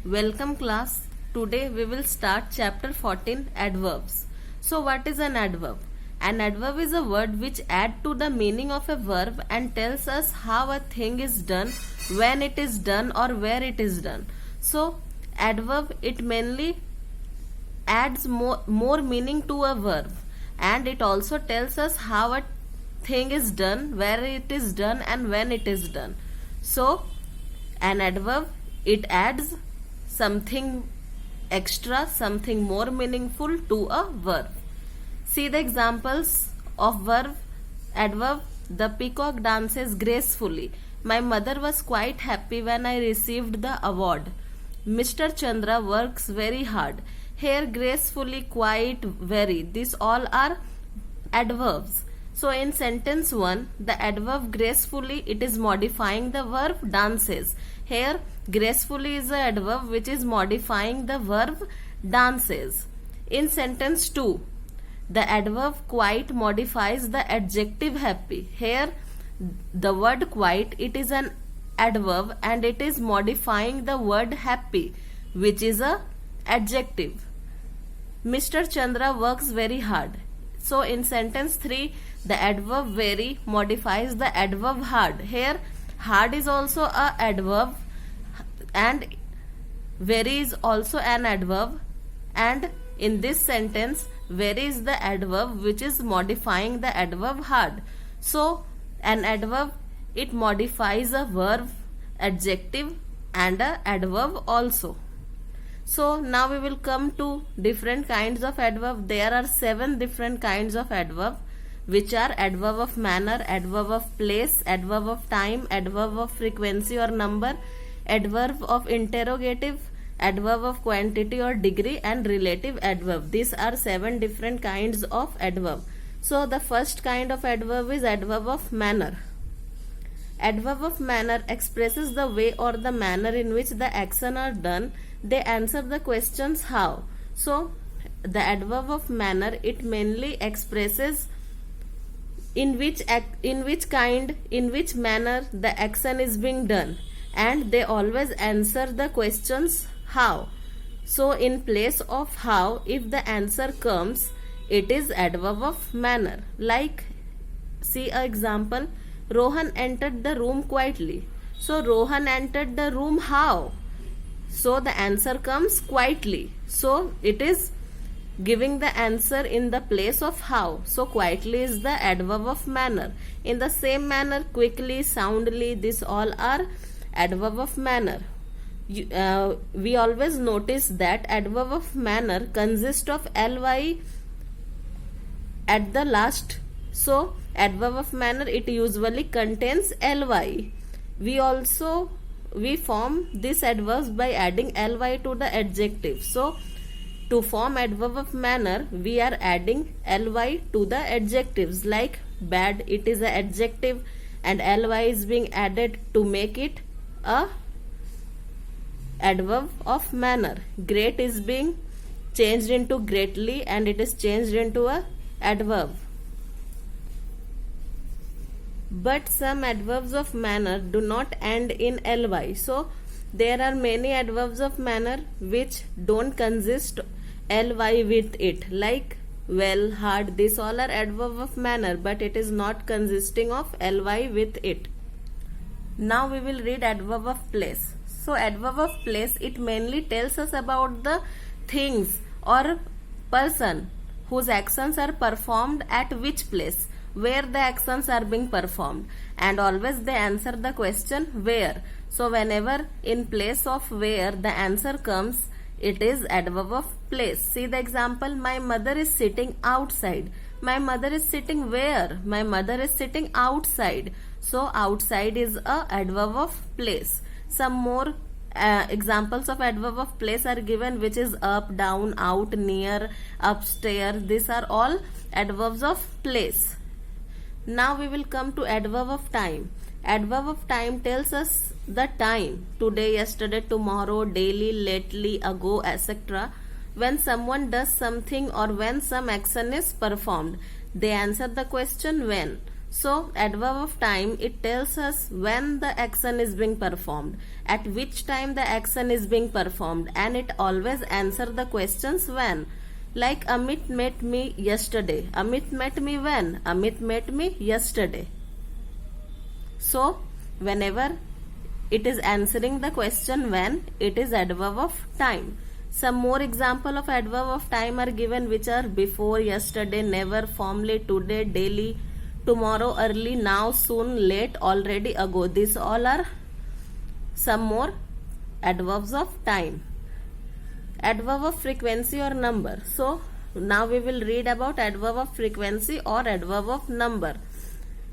Welcome class. Today we will start chapter 14 adverbs. So what is an adverb? An adverb is a word which adds to the meaning of a verb and tells us how a thing is done, when it is done or where it is done. So adverb, it mainly adds more meaning to a verb, and it also tells us how a thing is done, where it is done and when it is done. So an adverb, it adds something extra, something more meaningful to a verb. See the examples of adverb. The peacock dances gracefully. My mother was quite happy when I received the award. Mr. Chandra works very hard. Here, gracefully, quite, very. These all are adverbs. So in sentence 1, the adverb gracefully, it is modifying the verb dances. Here, gracefully is the adverb which is modifying the verb dances. In sentence 2, the adverb quite modifies the adjective happy. Here, the word quite, it is an adverb and it is modifying the word happy, which is a adjective. Mr. Chandra works very hard. So in sentence 3, the adverb very modifies the adverb hard. Here, hard is also a adverb and very is also an adverb, and in this sentence, very is the adverb which is modifying the adverb hard. So an adverb, it modifies a verb, adjective and a adverb also. So now we will come to different kinds of adverb. There are 7 different kinds of adverb, which are adverb of manner, adverb of place, adverb of time, adverb of frequency or number, adverb of interrogative, adverb of quantity or degree, and relative adverb. These are 7 different kinds of adverb. So the first kind of adverb is adverb of manner. Adverb of manner expresses the way or the manner in which the action are done. They answer the questions how. So the adverb of manner, it mainly expresses in which manner the action is being done, and they always answer the questions how. So in place of how, if the answer comes, it is adverb of manner. Like, see an example. Rohan entered the room quietly. So Rohan entered the room how? So the answer comes quietly. So it is giving the answer in the place of how. So quietly is the adverb of manner. In the same manner, quickly, soundly, these all are adverb of manner. We always notice that adverb of manner consists of ly at the last. So adverb of manner, it usually contains ly. We form this adverb by adding ly to the adjective. So to form adverb of manner, we are adding ly to the adjectives. Like bad, it is an adjective and ly is being added to make it a adverb of manner. Great is being changed into greatly and it is changed into a adverb. But some adverbs of manner do not end in ly. So there are many adverbs of manner which don't consist ly with it, like well, hard. These all are adverb of manner, but it is not consisting of ly with it. Now we will read adverb of place. So adverb of place, it mainly tells us about the things or person whose actions are performed at which place, where the actions are being performed, and always they answer the question where. So whenever in place of where the answer comes, it is adverb of place. See the example. My mother is sitting outside. My mother is sitting where? My mother is sitting outside. So outside is a adverb of place. Some more examples of adverb of place are given, which is up, down, out, near, upstairs. These are all adverbs of place. Now we will come to adverb of time. Adverb of time tells us the time: today, yesterday, tomorrow, daily, lately, ago, etc. When someone does something or when some action is performed, they answer the question when. So adverb of time, it tells us when the action is being performed, at which time the action is being performed, and it always answer the questions when. Like Amit met me yesterday. Amit met me when? Amit met me yesterday. So whenever it is answering the question when, it is adverb of time. Some more example of adverb of time are given, which are before, yesterday, never, formerly, today, daily, tomorrow, early, now, soon, late, already, ago. These all are some more adverbs of time. Adverb of frequency or number. So now we will read about adverb of frequency or adverb of number.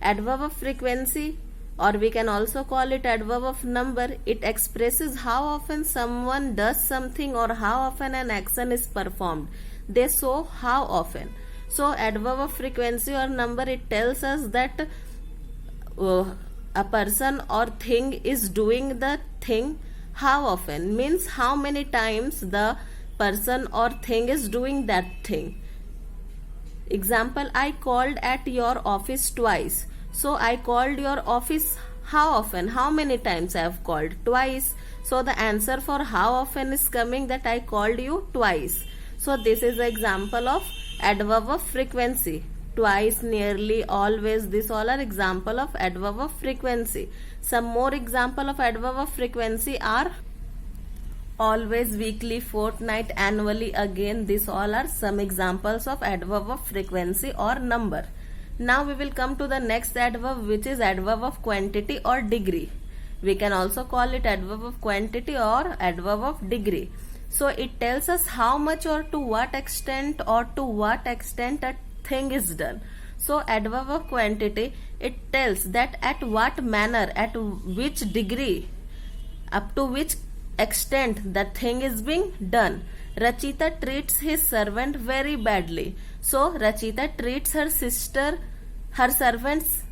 Adverb of frequency, or we can also call it adverb of number, it expresses how often someone does something or how often an action is performed. They show how often. So adverb of frequency or number, it tells us that a person or thing is doing the thing how often, means how many times the person or thing is doing that thing. Example, I called at your office twice. So I called your office how often? How many times I have called? Twice. So the answer for how often is coming that I called you twice. So this is the example of adverb of frequency. Twice, nearly, always, these all are example of adverb of frequency. Some more example of adverb of frequency are always, weekly, fortnight, annually, again. These all are some examples of adverb of frequency or number. Now we will come to the next adverb, which is adverb of quantity or degree. We can also call it adverb of quantity or adverb of degree. So it tells us how much or to what extent a thing is done. So adverb of quantity, it tells that at what manner, at which degree, up to which extent the thing is being done. Rachita treats his servant very badly. So Rachita treats her servants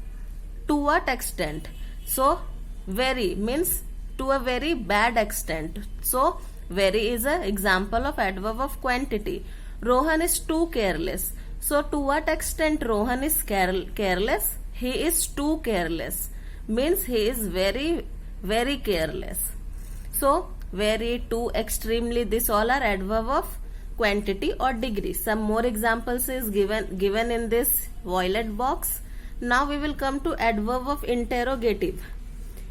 to what extent? So very means to a very bad extent. So very is an example of adverb of quantity. Rohan is too careless. So to what extent Rohan is careless? He is too careless, means he is very, very careless. So very, too, extremely, this all are adverb of quantity or degree. Some more examples is given in this violet box. Now we will come to adverb of interrogative.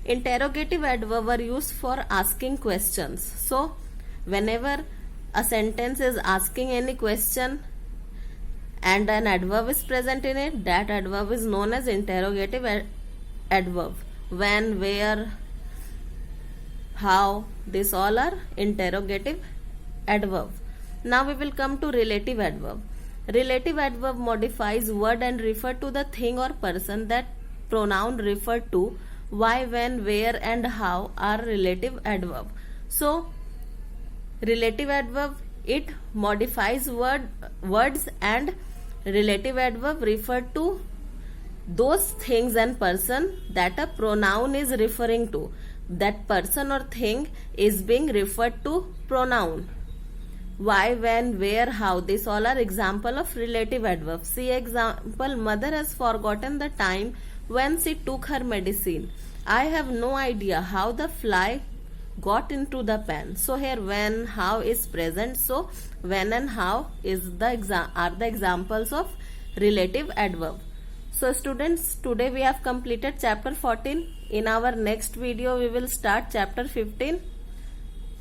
Interrogative adverb are used for asking questions. So whenever a sentence is asking any question and an adverb is present in it, that adverb is known as interrogative adverb. When, where, how, these all are interrogative adverb. Now we will come to relative adverb. Relative adverb modifies word and refer to the thing or person that pronoun refer to. Why, when, where and how are relative adverb. So relative adverb, it modifies words, and relative adverb refer to those things and person that a pronoun is referring to. That person or thing is being referred to pronoun. Why, when, where, how, these all are example of relative adverbs. See example, mother has forgotten the time when she took her medicine. I have no idea how the fly got into the pan. So here when, how is present. So when and how is are the examples of relative adverb. So students, today we have completed chapter 14. In our next video we will start chapter 15.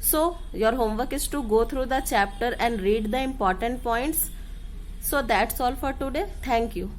So your homework is to go through the chapter and read the important points. So that's all for today. Thank you.